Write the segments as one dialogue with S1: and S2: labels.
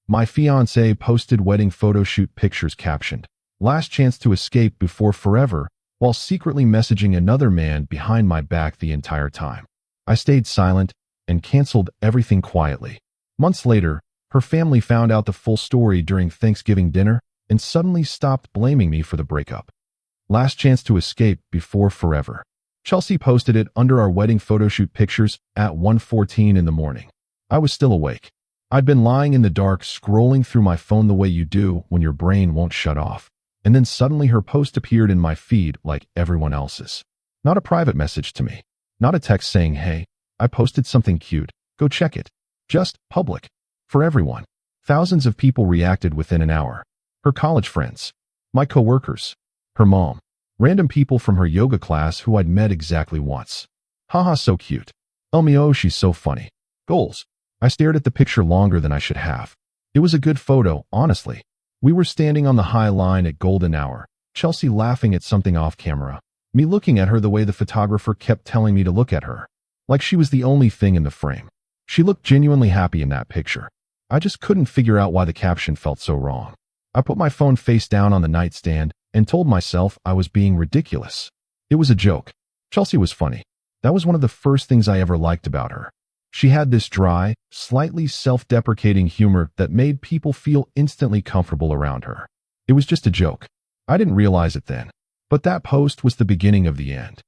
S1: My fiancé posted wedding photoshoot pictures captioned, "Last chance to escape before forever," while secretly messaging another man behind my back the entire time. I stayed silent and canceled everything quietly. Months later, her family found out the full story during Thanksgiving dinner and suddenly stopped blaming me for the breakup. Last chance to escape before forever. Chelsea posted it under our wedding photoshoot pictures at 1:14 in the morning. I was still awake. I'd been lying in the dark scrolling through my phone the way you do when your brain won't shut off. And then suddenly her post appeared in my feed like everyone else's. Not a private message to me. Not a text saying, "Hey, I posted something cute. Go check it." Just public. For everyone. Thousands of people reacted within an hour. Her college friends. My coworkers. Her mom. Random people from her yoga class who I'd met exactly once. Haha, so cute. Oh, she's so funny. Goals. I stared at the picture longer than I should have. It was a good photo, honestly. We were standing on the high line at golden hour, Chelsea laughing at something off camera, me looking at her the way the photographer kept telling me to look at her, like she was the only thing in the frame. She looked genuinely happy in that picture. I just couldn't figure out why the caption felt so wrong. I put my phone face down on the nightstand and told myself I was being ridiculous. It was a joke. Chelsea was funny. That was one of the first things I ever liked about her. She had this dry, slightly self-deprecating humor that made people feel instantly comfortable around her. It was just a joke. I didn't realize it then. But that post was the beginning of the end.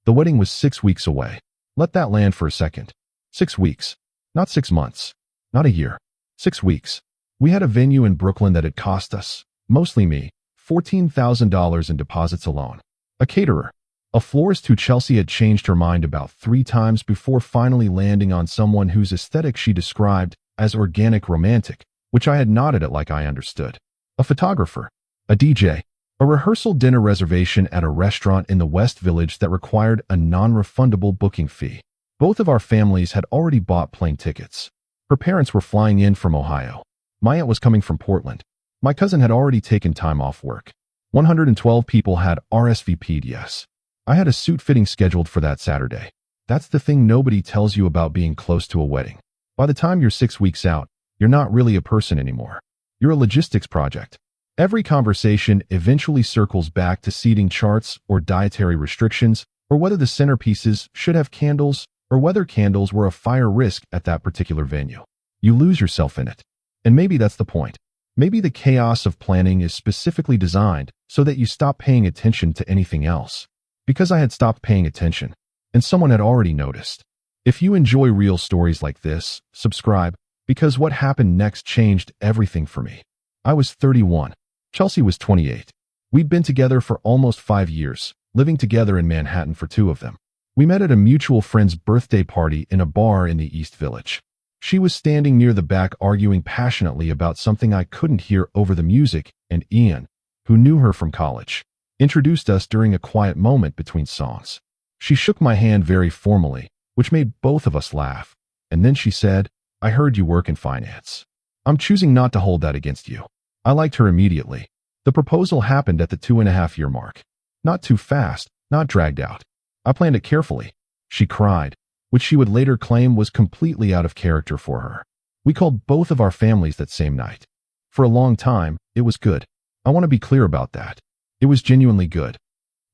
S1: The wedding was 6 weeks away. Let that land for a second. 6 weeks. Not 6 months. Not a year. 6 weeks. We had a venue in Brooklyn that had cost us, mostly me, $14,000 in deposits alone. A caterer. A florist who Chelsea had changed her mind about 3 times before finally landing on someone whose aesthetic she described as organic romantic, which I had nodded at like I understood. A photographer. A DJ. A rehearsal dinner reservation at a restaurant in the West Village that required a non-refundable booking fee. Both of our families had already bought plane tickets. Her parents were flying in from Ohio. My aunt was coming from Portland. My cousin had already taken time off work. 112 people had RSVP'd yes. I had a suit fitting scheduled for that Saturday. That's the thing nobody tells you about being close to a wedding. By the time you're 6 weeks out, you're not really a person anymore. You're a logistics project. Every conversation eventually circles back to seating charts or dietary restrictions, or whether the centerpieces should have candles, or whether candles were a fire risk at that particular venue. You lose yourself in it. And maybe that's the point. Maybe the chaos of planning is specifically designed so that you stop paying attention to anything else. Because I had stopped paying attention, and someone had already noticed. If you enjoy real stories like this, subscribe, because what happened next changed everything for me. I was 31. Chelsea was 28. We'd been together for almost 5 years, living together in Manhattan for 2 of them. We met at a mutual friend's birthday party in a bar in the East Village. She was standing near the back arguing passionately about something I couldn't hear over the music, and Ian, who knew her from college, introduced us during a quiet moment between songs. She shook my hand very formally, which made both of us laugh, and then she said, "I heard you work in finance. I'm choosing not to hold that against you." I liked her immediately. The proposal happened at the 2.5-year mark. Not too fast, not dragged out. I planned it carefully. She cried, which she would later claim was completely out of character for her. We called both of our families that same night. For a long time, it was good. I want to be clear about that. It was genuinely good.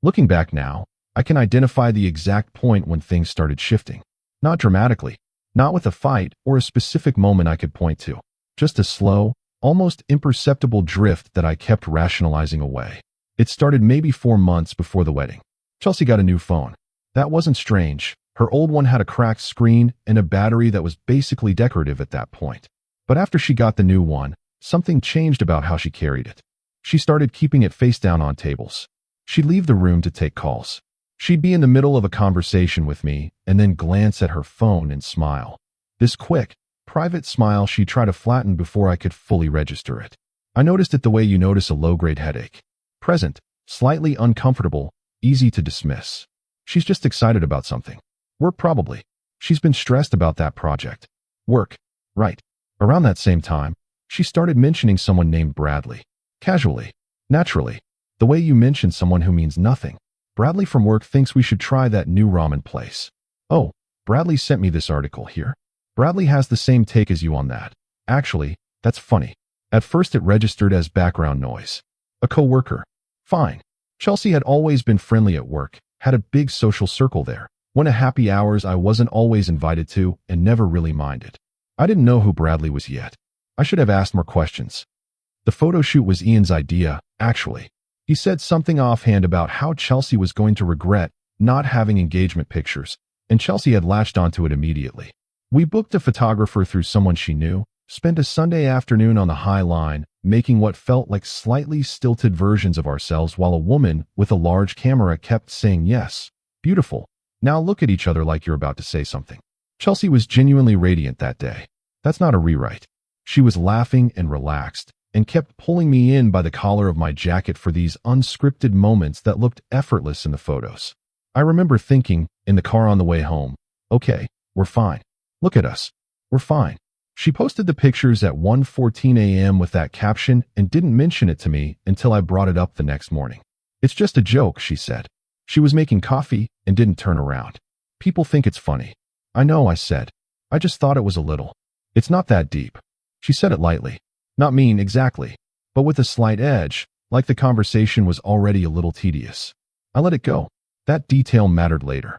S1: Looking back now, I can identify the exact point when things started shifting. Not dramatically, not with a fight or a specific moment I could point to. Just a slow, almost imperceptible drift that I kept rationalizing away. It started maybe 4 months before the wedding. Chelsea got a new phone. That wasn't strange. Her old one had a cracked screen and a battery that was basically decorative at that point. But after she got the new one, something changed about how she carried it. She started keeping it face down on tables. She'd leave the room to take calls. She'd be in the middle of a conversation with me and then glance at her phone and smile. This quick, private smile she'd try to flatten before I could fully register it. I noticed it the way you notice a low-grade headache. Present, slightly uncomfortable, easy to dismiss. She's just excited about something. Work probably. She's been stressed about that project. Work. Right. Around that same time, she started mentioning someone named Bradley. Casually. Naturally. The way you mention someone who means nothing. Bradley from work thinks we should try that new ramen place. Oh, Bradley sent me this article here. Bradley has the same take as you on that. Actually, That's funny. At first it registered as background noise. A coworker. Fine. Chelsea had always been friendly at work, had a big social circle there. Went to happy hours I wasn't always invited to and never really minded. I didn't know who Bradley was yet. I should have asked more questions. The photo shoot was Ian's idea, actually. He said something offhand about how Chelsea was going to regret not having engagement pictures, and Chelsea had latched onto it immediately. We booked a photographer through someone she knew, spent a Sunday afternoon on the High Line, making what felt like slightly stilted versions of ourselves while a woman with a large camera kept saying yes. Beautiful. Now look at each other like you're about to say something. Chelsea was genuinely radiant that day. That's not a rewrite. She was laughing and relaxed, and kept pulling me in by the collar of my jacket for these unscripted moments that looked effortless in the photos. I remember thinking, in the car on the way home, okay, we're fine. Look at us. We're fine. She posted the pictures at 1:14 a.m. with that caption and didn't mention it to me until I brought it up the next morning. It's just a joke, she said. She was making coffee and didn't turn around. People think it's funny. I know, I said. I just thought it was a little. It's not that deep. She said it lightly. Not mean exactly, but with a slight edge, like the conversation was already a little tedious. I let it go. That detail mattered later.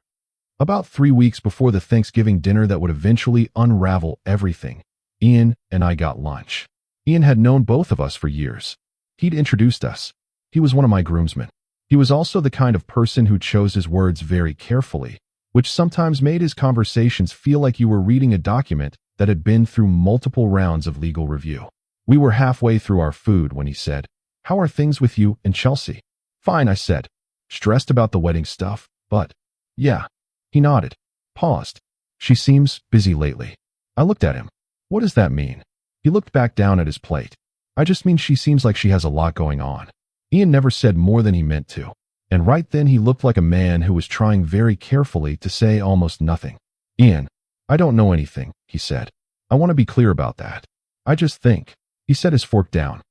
S1: About 3 weeks before the Thanksgiving dinner that would eventually unravel everything, Ian and I got lunch. Ian had known both of us for years. He'd introduced us. He was one of my groomsmen. He was also the kind of person who chose his words very carefully, which sometimes made his conversations feel like you were reading a document that had been through multiple rounds of legal review. We were halfway through our food when he said, "How are things with you and Chelsea?" "Fine," I said. "Stressed about the wedding stuff, but..." "Yeah." He nodded. Paused. "She seems busy lately." I looked at him. "What does that mean?" He looked back down at his plate. "I just mean she seems like she has a lot going on." Ian never said more than he meant to, and right then he looked like a man who was trying very carefully to say almost nothing. "Ian, I don't know anything," he said. "I want to be clear about that. I just think..." He set his fork down.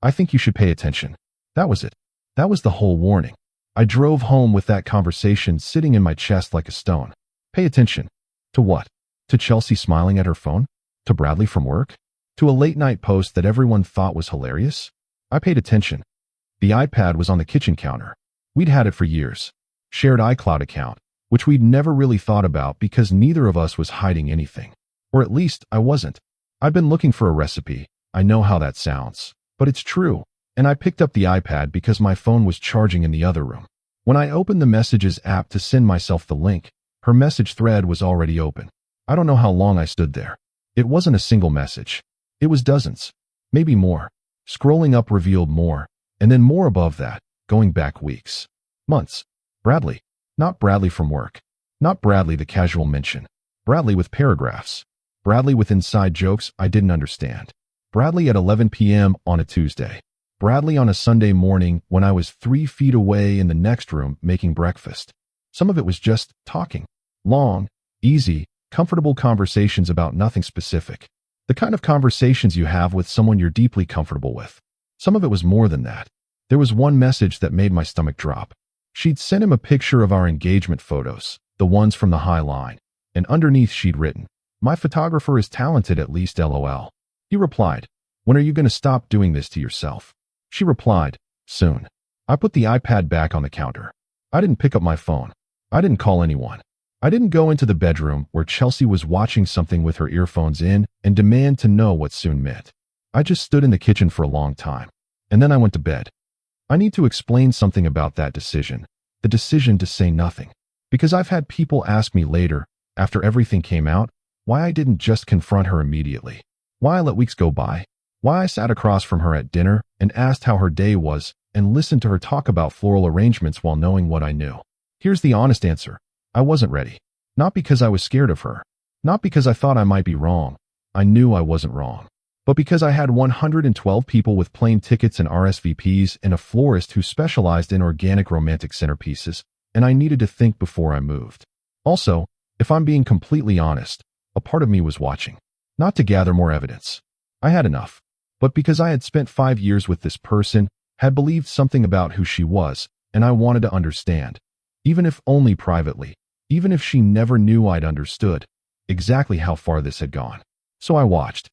S1: "I think you should pay attention." That was it. That was the whole warning. I drove home with that conversation sitting in my chest like a stone. Pay attention. To what? To Chelsea smiling at her phone? To Bradley from work? To a late-night post that everyone thought was hilarious? I paid attention. The iPad was on the kitchen counter. We'd had it for years. Shared iCloud account, which we'd never really thought about because neither of us was hiding anything. Or at least, I wasn't. I'd been looking for a recipe. I know how that sounds, but it's true. And I picked up the iPad because my phone was charging in the other room. When I opened the Messages app to send myself the link, her message thread was already open. I don't know how long I stood there. It wasn't a single message. It was dozens. Maybe more. Scrolling up revealed more, and then more above that, going back weeks. Months. Bradley. Not Bradley from work. Not Bradley the casual mention. Bradley with paragraphs. Bradley with inside jokes I didn't understand. Bradley at 11 p.m. on a Tuesday. Bradley on a Sunday morning when I was 3 feet away in the next room making breakfast. Some of it was just talking. Long, easy, comfortable conversations about nothing specific. The kind of conversations you have with someone you're deeply comfortable with. Some of it was more than that. There was one message that made my stomach drop. She'd sent him a picture of our engagement photos, the ones from the High Line, and underneath she'd written, "My photographer is talented at least, LOL." He replied, "When are you going to stop doing this to yourself?" She replied, "Soon." I put the iPad back on the counter. I didn't pick up my phone. I didn't call anyone. I didn't go into the bedroom where Chelsea was watching something with her earphones in and demand to know what soon meant. I just stood in the kitchen for a long time. And then I went to bed. I need to explain something about that decision. The decision to say nothing. Because I've had people ask me later, after everything came out, why I didn't just confront her immediately. Why I let weeks go by. Why I sat across from her at dinner and asked how her day was and listened to her talk about floral arrangements while knowing what I knew. Here's the honest answer. I wasn't ready. Not because I was scared of her. Not because I thought I might be wrong. I knew I wasn't wrong. But because I had 112 people with plane tickets and RSVPs and a florist who specialized in organic romantic centerpieces, and I needed to think before I moved. Also, if I'm being completely honest, a part of me was watching. Not to gather more evidence. I had enough. But because I had spent 5 years with this person, had believed something about who she was, and I wanted to understand. Even if only privately. Even if she never knew I'd understood exactly how far this had gone. So I watched.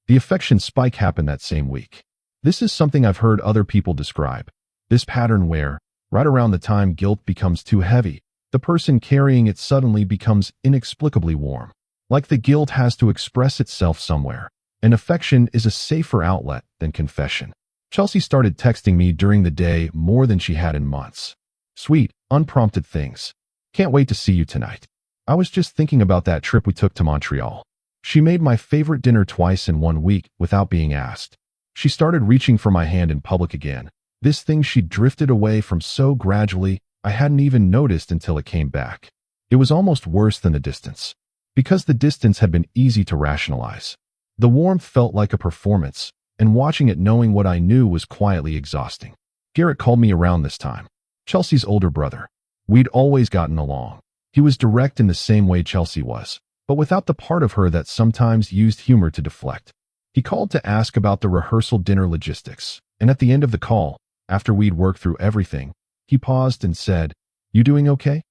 S1: The affection spike happened that same week. This is something I've heard other people describe. This pattern where, right around the time guilt becomes too heavy, the person carrying it suddenly becomes inexplicably warm. Like the guilt has to express itself somewhere, and affection is a safer outlet than confession. Chelsea started texting me during the day more than she had in months. Sweet, unprompted things. Can't wait to see you tonight. I was just thinking about that trip we took to Montreal. She made my favorite dinner twice in 1 week without being asked. She started reaching for my hand in public again. This thing she'd drifted away from so gradually, I hadn't even noticed until it came back. It was almost worse than the distance. Because the distance had been easy to rationalize. The warmth felt like a performance, and watching it knowing what I knew was quietly exhausting. Garrett called me around this time. Chelsea's older brother. We'd always gotten along. He was direct in the same way Chelsea was, but without the part of her that sometimes used humor to deflect. He called to ask about the rehearsal dinner logistics, and at the end of the call, after we'd worked through everything, he paused and said, "You doing okay?"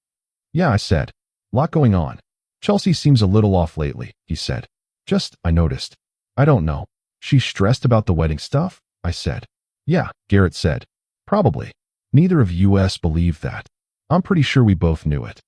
S1: "Yeah," I said. "Lot going on." "Chelsea seems a little off lately," he said. "Just, I noticed." "I don't know. She's stressed about the wedding stuff?" I said. "Yeah," Garrett said. "Probably. Neither of us believed that. I'm pretty sure we both knew it."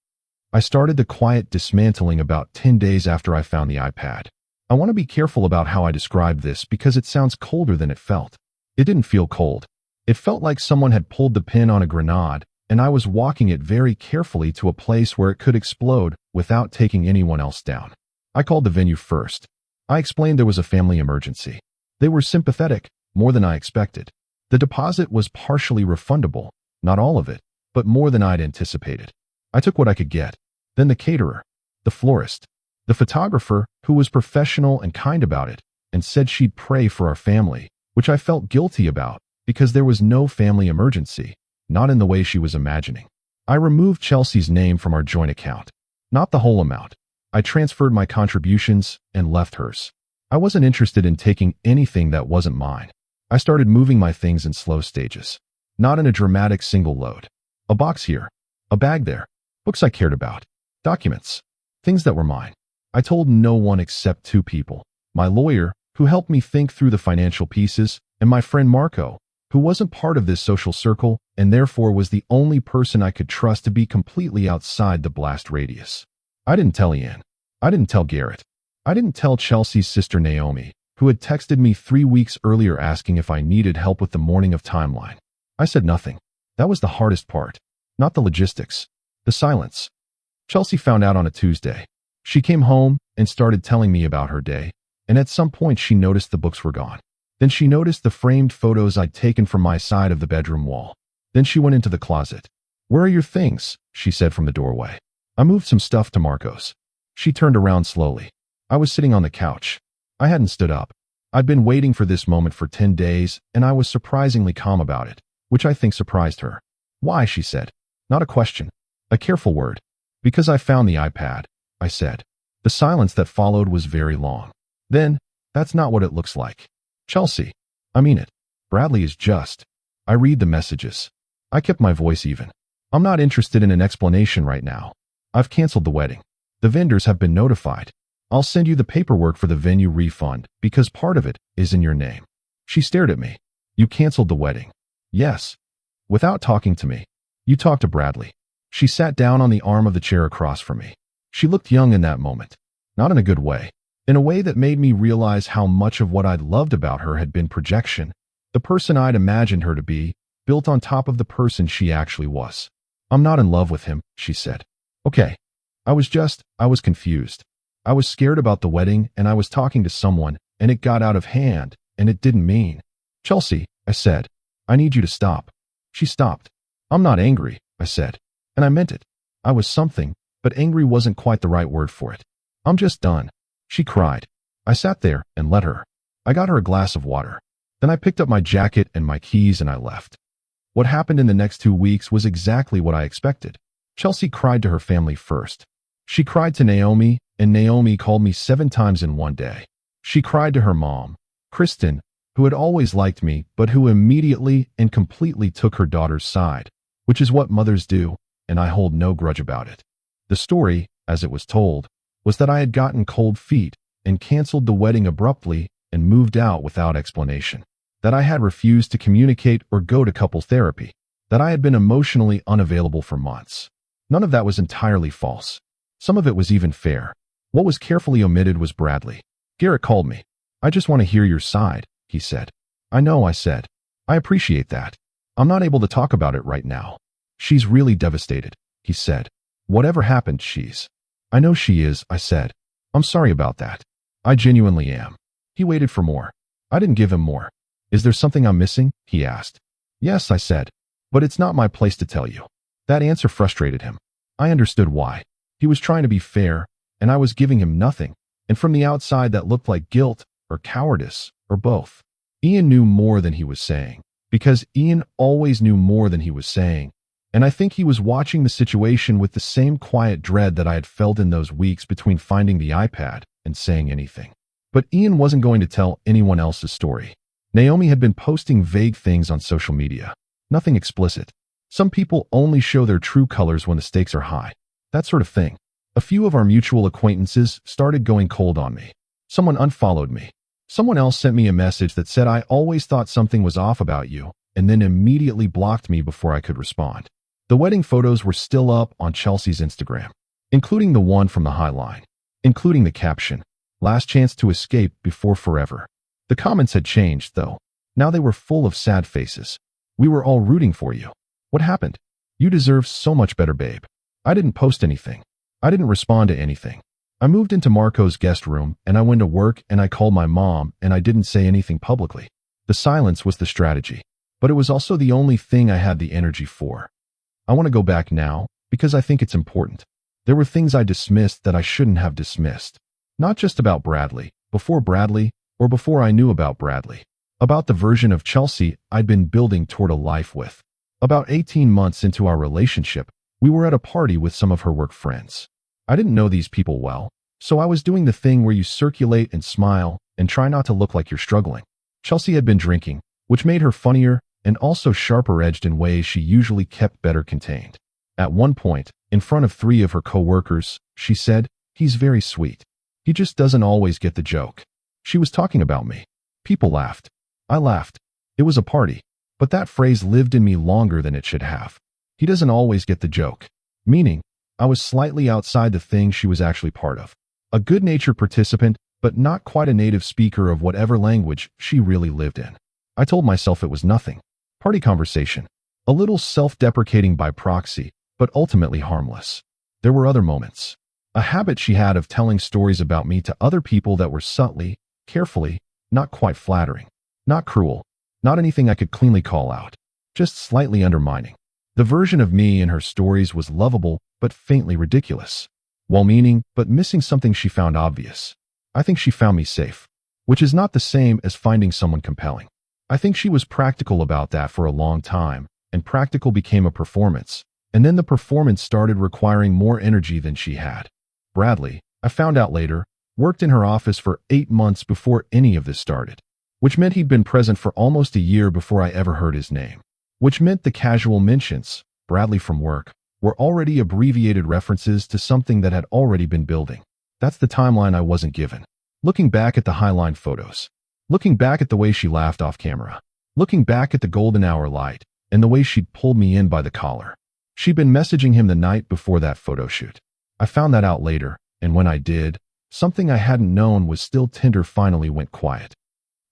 S1: I started the quiet dismantling about 10 days after I found the iPad. I want to be careful about how I describe this because it sounds colder than it felt. It didn't feel cold. It felt like someone had pulled the pin on a grenade, and I was walking it very carefully to a place where it could explode without taking anyone else down. I called the venue first. I explained there was a family emergency. They were sympathetic, more than I expected. The deposit was partially refundable, not all of it, but more than I'd anticipated. I took what I could get. Then the caterer, the florist, the photographer, who was professional and kind about it, and said she'd pray for our family, which I felt guilty about because there was no family emergency, not in the way she was imagining. I removed Chelsea's name from our joint account. Not the whole amount. I transferred my contributions and left hers. I wasn't interested in taking anything that wasn't mine. I started moving my things in slow stages, not in a dramatic single load. A box here, a bag there, books I cared about, documents, things that were mine. I told no one except 2 people, my lawyer, who helped me think through the financial pieces, and my friend Marco, who wasn't part of this social circle and therefore was the only person I could trust to be completely outside the blast radius. I didn't tell Ian. I didn't tell Garrett. I didn't tell Chelsea's sister Naomi, who had texted me 3 weeks earlier asking if I needed help with the morning of timeline. I said nothing. That was the hardest part. Not the logistics. The silence. Chelsea found out on a Tuesday. She came home and started telling me about her day, and at some point she noticed the books were gone. Then she noticed the framed photos I'd taken from my side of the bedroom wall. Then she went into the closet. "Where are your things?" she said from the doorway. "I moved some stuff to Marco's." She turned around slowly. I was sitting on the couch. I hadn't stood up. I'd been waiting for this moment for 10 days, and I was surprisingly calm about it, which I think surprised her. "Why?" she said. Not a question. A careful word. "Because I found the iPad," I said. The silence that followed was very long. Then, "That's not what it looks like." "Chelsea, I mean it. Bradley is just." I read the messages. I kept my voice even. "I'm not interested in an explanation right now. I've canceled the wedding. The vendors have been notified. I'll send you the paperwork for the venue refund because part of it is in your name." She stared at me. "You canceled the wedding?" "Yes." "Without talking to me?" "You talked to Bradley." She sat down on the arm of the chair across from me. She looked young in that moment. Not in a good way. In a way that made me realize how much of what I'd loved about her had been projection. The person I'd imagined her to be, built on top of the person she actually was. "I'm not in love with him," she said. "Okay." I was confused. I was scared about the wedding, and I was talking to someone, and it got out of hand, and it didn't mean. "Chelsea," I said, "I need you to stop." She stopped. "I'm not angry," I said. And I meant it. I was something, but angry wasn't quite the right word for it. "I'm just done." She cried. I sat there and let her. I got her a glass of water. Then I picked up my jacket and my keys and I left. What happened in the next 2 weeks was exactly what I expected. Chelsea cried to her family first. She cried to Naomi, and Naomi called me 7 times in 1 day. She cried to her mom, Kristen, who had always liked me, but who immediately and completely took her daughter's side, which is what mothers do, and I hold no grudge about it. The story, as it was told, was that I had gotten cold feet and canceled the wedding abruptly and moved out without explanation, that I had refused to communicate or go to couple therapy, that I had been emotionally unavailable for months. None of that was entirely false. Some of it was even fair. What was carefully omitted was Bradley. Garrett called me. "I just want to hear your side," he said. "I know," I said. "I appreciate that. I'm not able to talk about it right now." "She's really devastated," he said. "Whatever happened, she's—" "I know she is," I said. "I'm sorry about that. I genuinely am." He waited for more. I didn't give him more. "Is there something I'm missing?" he asked. "Yes," I said. "But it's not my place to tell you." That answer frustrated him. I understood why. He was trying to be fair, and I was giving him nothing, and from the outside that looked like guilt or cowardice or both. Ian knew more than he was saying, because Ian always knew more than he was saying, and I think he was watching the situation with the same quiet dread that I had felt in those weeks between finding the iPad and saying anything. But Ian wasn't going to tell anyone else's story. Naomi had been posting vague things on social media. Nothing explicit. Some people only show their true colors when the stakes are high. That sort of thing. A few of our mutual acquaintances started going cold on me. Someone unfollowed me. Someone else sent me a message that said I always thought something was off about you, and then immediately blocked me before I could respond. The wedding photos were still up on Chelsea's Instagram, including the one from the Highline, including the caption, "Last chance to escape before forever." The comments had changed, though. Now they were full of sad faces. "We were all rooting for you. What happened? You deserve so much better, babe." I didn't post anything. I didn't respond to anything. I moved into Marco's guest room, and I went to work, and I called my mom, and I didn't say anything publicly. The silence was the strategy, but it was also the only thing I had the energy for. I want to go back now, because I think it's important. There were things I dismissed that I shouldn't have dismissed. Not just about Bradley, or before I knew about Bradley. About the version of Chelsea I'd been building toward a life with. About 18 months into our relationship, we were at a party with some of her work friends. I didn't know these people well, so I was doing the thing where you circulate and smile and try not to look like you're struggling. Chelsea had been drinking, which made her funnier and also sharper-edged in ways she usually kept better contained. At one point, in front of 3 of her co-workers, she said, "He's very sweet. He just doesn't always get the joke." She was talking about me. People laughed. I laughed. It was a party, but that phrase lived in me longer than it should have. He doesn't always get the joke. Meaning, I was slightly outside the thing she was actually part of. A good-natured participant, but not quite a native speaker of whatever language she really lived in. I told myself it was nothing. Party conversation. A little self-deprecating by proxy, but ultimately harmless. There were other moments. A habit she had of telling stories about me to other people that were subtly, carefully, not quite flattering. Not cruel. Not anything I could cleanly call out. Just slightly undermining. The version of me in her stories was lovable, but faintly ridiculous. Well-meaning, but missing something she found obvious. I think she found me safe. Which is not the same as finding someone compelling. I think she was practical about that for a long time, and practical became a performance. And then the performance started requiring more energy than she had. Bradley, I found out later, worked in her office for 8 months before any of this started. Which meant he'd been present for almost a year before I ever heard his name. Which meant the casual mentions, Bradley from work, were already abbreviated references to something that had already been building. That's the timeline I wasn't given. Looking back at the Highline photos. Looking back at the way she laughed off camera. Looking back at the golden hour light, and the way she'd pulled me in by the collar. She'd been messaging him the night before that photo shoot. I found that out later, and when I did, something I hadn't known was still Tinder finally went quiet.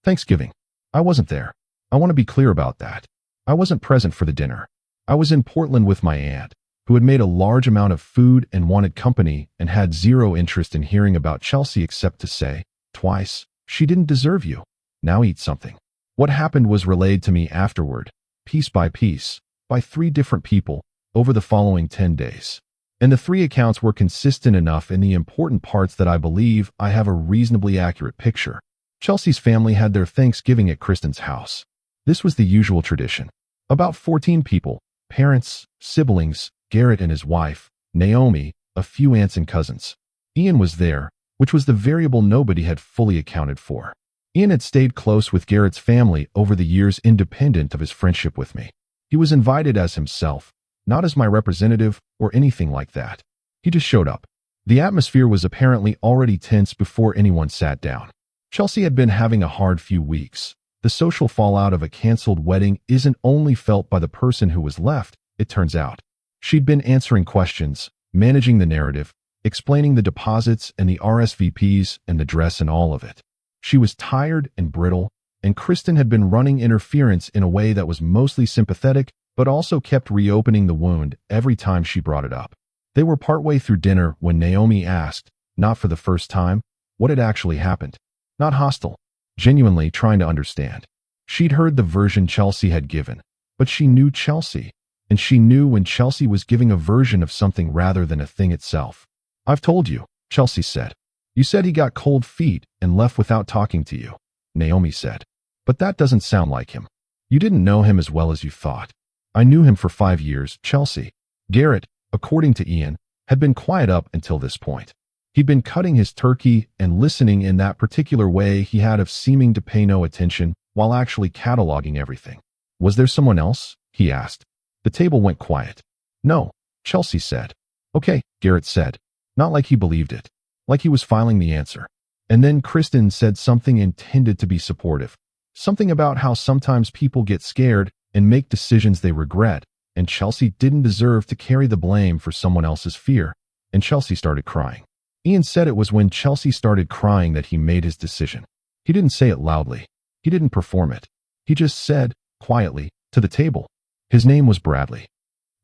S1: Thanksgiving. I wasn't there. I want to be clear about that. I wasn't present for the dinner. I was in Portland with my aunt, who had made a large amount of food and wanted company and had zero interest in hearing about Chelsea except to say, twice, "She didn't deserve you. Now eat something." What happened was relayed to me afterward, piece by piece, by 3 different people, over the following 10 days. And the 3 accounts were consistent enough in the important parts that I believe I have a reasonably accurate picture. Chelsea's family had their Thanksgiving at Kristen's house. This was the usual tradition. About 14 people, parents, siblings, Garrett and his wife, Naomi, a few aunts and cousins. Ian was there, which was the variable nobody had fully accounted for. Ian had stayed close with Garrett's family over the years independent of his friendship with me. He was invited as himself, not as my representative or anything like that. He just showed up. The atmosphere was apparently already tense before anyone sat down. Chelsea had been having a hard few weeks. The social fallout of a canceled wedding isn't only felt by the person who was left, it turns out. She'd been answering questions, managing the narrative, explaining the deposits and the RSVPs and the dress and all of it. She was tired and brittle, and Kristen had been running interference in a way that was mostly sympathetic, but also kept reopening the wound every time she brought it up. They were partway through dinner when Naomi asked, not for the first time, what had actually happened. Not hostile, genuinely trying to understand. She'd heard the version Chelsea had given, but she knew Chelsea, and she knew when Chelsea was giving a version of something rather than a thing itself. I've told you, Chelsea said. You said he got cold feet and left without talking to you, Naomi said. But that doesn't sound like him. You didn't know him as well as you thought. I knew him for 5 years, Chelsea. Garrett, according to Ian, had been quiet up until this point. He'd been cutting his turkey and listening in that particular way he had of seeming to pay no attention while actually cataloging everything. Was there someone else? He asked. The table went quiet. No, Chelsea said. Okay, Garrett said. Not like he believed it. Like he was filing the answer. And then Kristen said something intended to be supportive. Something about how sometimes people get scared and make decisions they regret, and Chelsea didn't deserve to carry the blame for someone else's fear, and Chelsea started crying. Ian said it was when Chelsea started crying that he made his decision. He didn't say it loudly. He didn't perform it. He just said, quietly, to the table. His name was Bradley.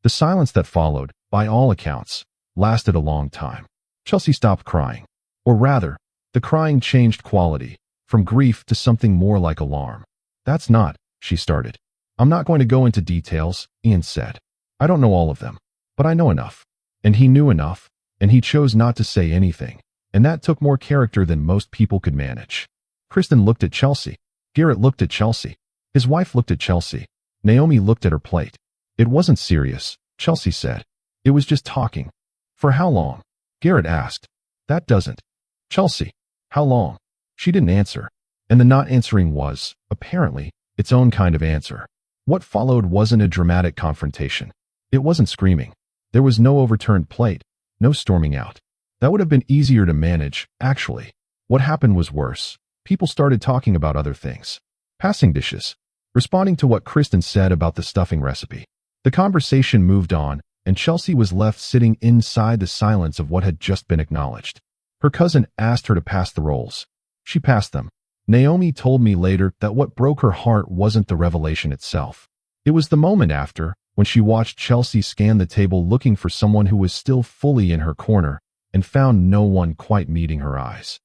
S1: The silence that followed, by all accounts, lasted a long time. Chelsea stopped crying. Or rather, the crying changed quality, from grief to something more like alarm. That's not, she started. I'm not going to go into details, Ian said. I don't know all of them, but I know enough. And he knew enough, and he chose not to say anything, and that took more character than most people could manage. Kristen looked at Chelsea. Garrett looked at Chelsea. His wife looked at Chelsea. Naomi looked at her plate. It wasn't serious, Chelsea said. It was just talking. For how long? Garrett asked. That doesn't. Chelsea. How long? She didn't answer. And the not answering was, apparently, its own kind of answer. What followed wasn't a dramatic confrontation. It wasn't screaming. There was no overturned plate, no storming out. That would have been easier to manage, actually. What happened was worse. People started talking about other things. Passing dishes. Responding to what Kristen said about the stuffing recipe. The conversation moved on, and Chelsea was left sitting inside the silence of what had just been acknowledged. Her cousin asked her to pass the rolls. She passed them. Naomi told me later that what broke her heart wasn't the revelation itself. It was the moment after, when she watched Chelsea scan the table looking for someone who was still fully in her corner, and found no one quite meeting her eyes.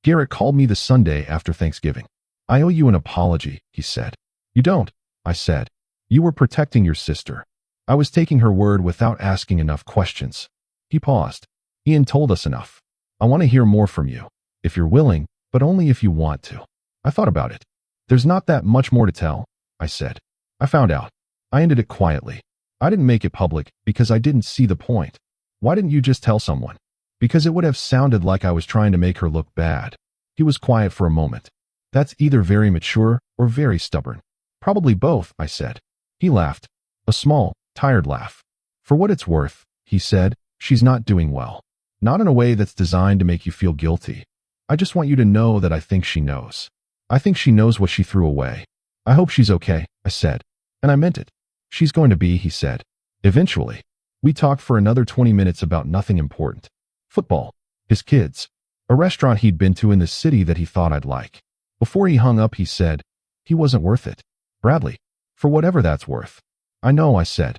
S1: Garrett called me the Sunday after Thanksgiving. I owe you an apology, he said. You don't, I said. You were protecting your sister. I was taking her word without asking enough questions. He paused. Ian told us enough. I want to hear more from you, if you're willing, but only if you want to. I thought about it. There's not that much more to tell, I said. I found out. I ended it quietly. I didn't make it public because I didn't see the point. Why didn't you just tell someone? Because it would have sounded like I was trying to make her look bad. He was quiet for a moment. That's either very mature or very stubborn. Probably both, I said. He laughed. A small, tired laugh. For what it's worth, he said, she's not doing well. Not in a way that's designed to make you feel guilty. I just want you to know that I think she knows. I think she knows what she threw away. I hope she's okay, I said. And I meant it. She's going to be, he said. Eventually. We talked for another 20 minutes about nothing important. Football. His kids. A restaurant he'd been to in the city that he thought I'd like. Before he hung up, he said, he wasn't worth it. Bradley. For whatever that's worth. I know, I said.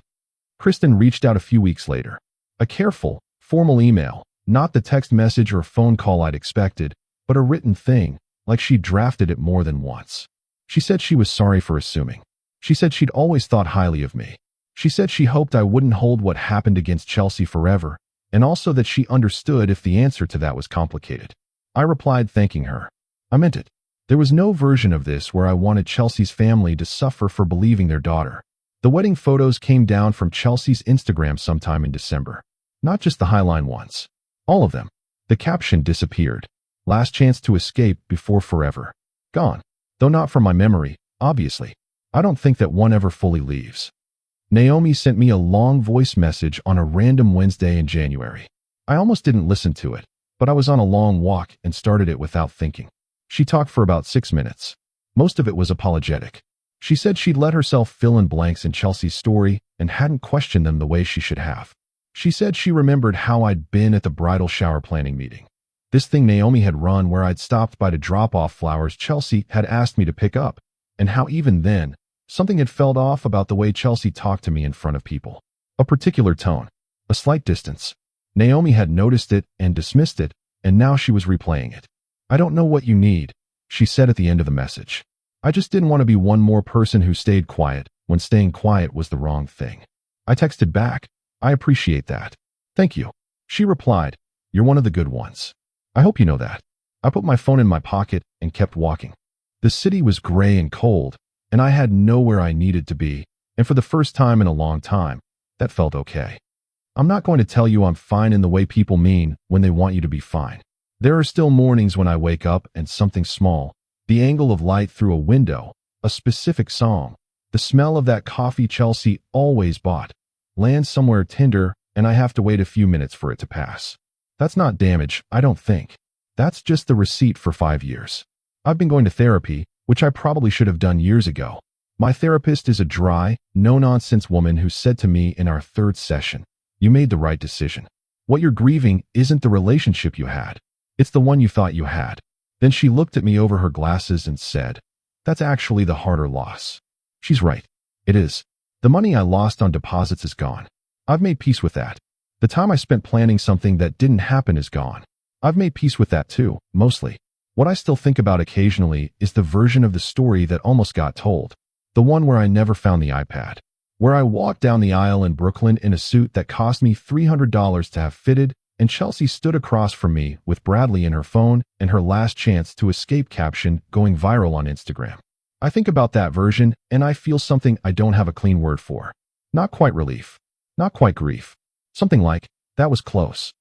S1: Kristen reached out a few weeks later. A careful, formal email, not the text message or phone call I'd expected, but a written thing, like she'd drafted it more than once. She said she was sorry for assuming. She said she'd always thought highly of me. She said she hoped I wouldn't hold what happened against Chelsea forever, and also that she understood if the answer to that was complicated. I replied thanking her. I meant it. There was no version of this where I wanted Chelsea's family to suffer for believing their daughter. The wedding photos came down from Chelsea's Instagram sometime in December. Not just the highline ones. All of them. The caption disappeared. Last chance to escape before forever. Gone. Though not from my memory, obviously. I don't think that one ever fully leaves. Naomi sent me a long voice message on a random Wednesday in January. I almost didn't listen to it, but I was on a long walk and started it without thinking. She talked for about 6 minutes. Most of it was apologetic. She said she'd let herself fill in blanks in Chelsea's story and hadn't questioned them the way she should have. She said she remembered how I'd been at the bridal shower planning meeting. This thing Naomi had run where I'd stopped by to drop off flowers Chelsea had asked me to pick up, and how even then, something had felt off about the way Chelsea talked to me in front of people. A particular tone, a slight distance. Naomi had noticed it and dismissed it, and now she was replaying it. "I don't know what you need," she said at the end of the message. "I just didn't want to be one more person who stayed quiet when staying quiet was the wrong thing." I texted back, "I appreciate that. Thank you." She replied, "You're one of the good ones. I hope you know that." I put my phone in my pocket and kept walking. The city was gray and cold, and I had nowhere I needed to be, and for the first time in a long time, that felt okay. I'm not going to tell you I'm fine in the way people mean when they want you to be fine. There are still mornings when I wake up and something small, the angle of light through a window, a specific song, the smell of that coffee Chelsea always bought, lands somewhere tender, and I have to wait a few minutes for it to pass. That's not damage, I don't think. That's just the receipt for 5 years. I've been going to therapy, which I probably should have done years ago. My therapist is a dry, no-nonsense woman who said to me in our 3rd session, "You made the right decision. What you're grieving isn't the relationship you had. It's the one you thought you had." Then she looked at me over her glasses and said, "That's actually the harder loss." She's right. It is. The money I lost on deposits is gone. I've made peace with that. The time I spent planning something that didn't happen is gone. I've made peace with that too, mostly. What I still think about occasionally is the version of the story that almost got told. The one where I never found the iPad. Where I walked down the aisle in Brooklyn in a suit that cost me $300 to have fitted, and Chelsea stood across from me with Bradley in her phone and her last chance to escape caption going viral on Instagram. I think about that version and I feel something I don't have a clean word for. Not quite relief. Not quite grief. Something like, "That was close."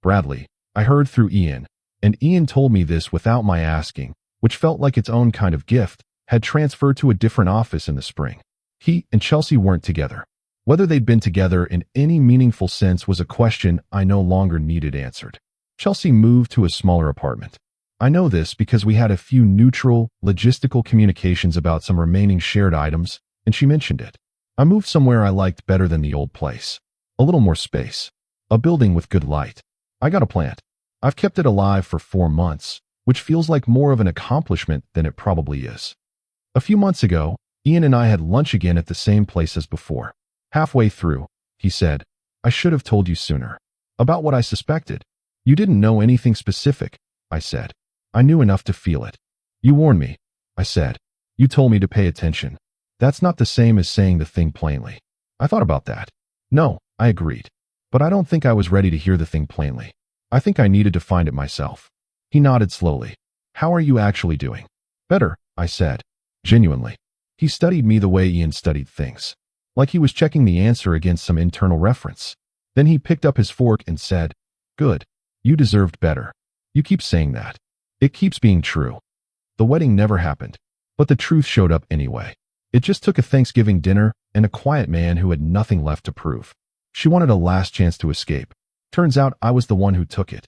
S1: Bradley, I heard through Ian, and Ian told me this without my asking, which felt like its own kind of gift, had transferred to a different office in the spring. He and Chelsea weren't together. Whether they'd been together in any meaningful sense was a question I no longer needed answered. Chelsea moved to a smaller apartment. I know this because we had a few neutral, logistical communications about some remaining shared items, and she mentioned it. I moved somewhere I liked better than the old place. A little more space. A building with good light. I got a plant. I've kept it alive for 4 months, which feels like more of an accomplishment than it probably is. A few months ago, Ian and I had lunch again at the same place as before. Halfway through, he said, "I should have told you sooner." About what I suspected. "You didn't know anything specific," I said. "I knew enough to feel it." "You warned me," I said. "You told me to pay attention." That's not the same as saying the thing plainly. I thought about that. No, I agreed. But I don't think I was ready to hear the thing plainly. I think I needed to find it myself. He nodded slowly. "How are you actually doing?" "Better," I said. Genuinely. He studied me the way Ian studied things. Like he was checking the answer against some internal reference. Then he picked up his fork and said, "Good. You deserved better. You keep saying that. It keeps being true." The wedding never happened. But the truth showed up anyway. It just took a Thanksgiving dinner and a quiet man who had nothing left to prove. She wanted a last chance to escape. Turns out I was the one who took it.